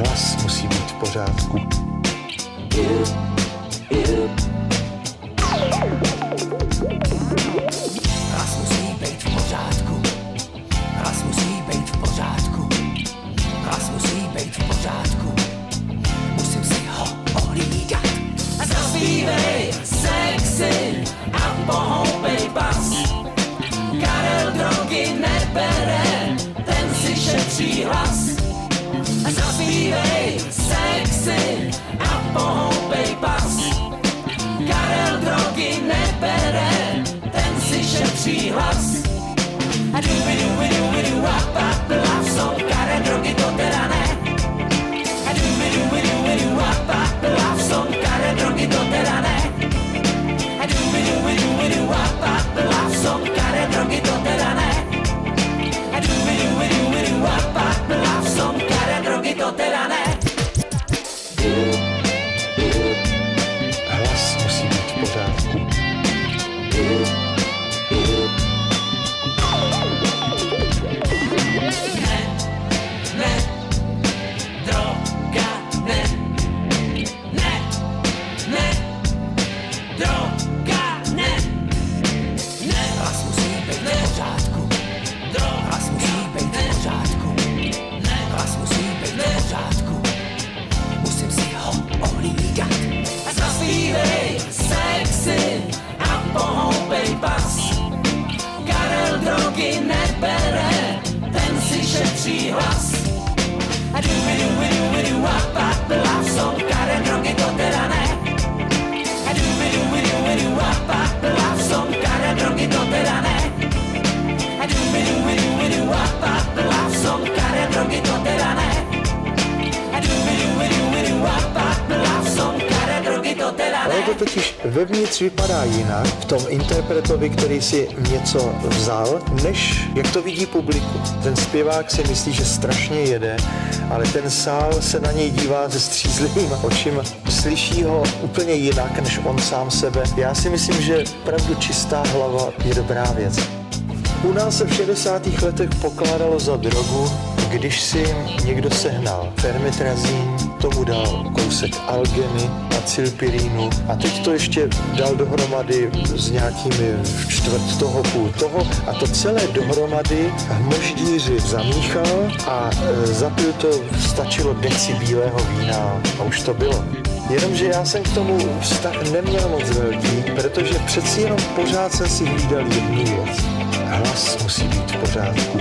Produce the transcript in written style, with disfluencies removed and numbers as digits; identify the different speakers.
Speaker 1: Hlas musí být v pořádku.
Speaker 2: Hlas musí být v pořádku. Hlas musí být v pořádku. Hlas musí být v pořádku. Musím si ho ohlídat. A zaspívej sexy a pohoupej bas. Karel drogy nebere, ten si šetří hlas. A zaspívej sexy a pohoupej bas. Karel drogy nebere, ten si šetří hlas. A dubi wap wap love song. Karel drogy to teda ne. A dubi wap wap love song. Karel drogy to teda ne. A dubi wap wap love song. Karel drogy to teda ne. A dubi wap wap love song. Karel drogy to teda ne.
Speaker 1: Hlas musí být v pořádku.
Speaker 2: Hlas. A dubi wap wap love song. Karel drogy to teda ne. A dubi wap wap love song. Karel drogy to teda ne. A dubi wap wap love song. Karel drogy to teda ne. A dubi wap wap love song. Karel drogy to teda ne.
Speaker 1: Ale to totiž vevnitř vypadá jinak v tom interpretovi, který si něco vzal, než jak to vidí publikum. Ten zpěvák si myslí, že strašně jede, ale ten sál se na něj dívá se střízlivýma očima. Slyší ho úplně jinak, než on sám sebe. Já si myslím, že opravdu čistá hlava je dobrá věc. U nás se v 60. letech pokládalo za drogu, když si někdo sehnal permetrazín, tomu dal kousek algeny, acylpirínu a teď to ještě dal dohromady s nějakými čtvrt toho, půl toho a to celé dohromady hmoždíři zamíchal a zapil to, stačilo deci bílého vína a už to bylo. Jenomže já jsem k tomu vztah neměl moc velký, protože přeci jenom pořád jsem si hlídal jednu věc. Hlas musí být v pořádku.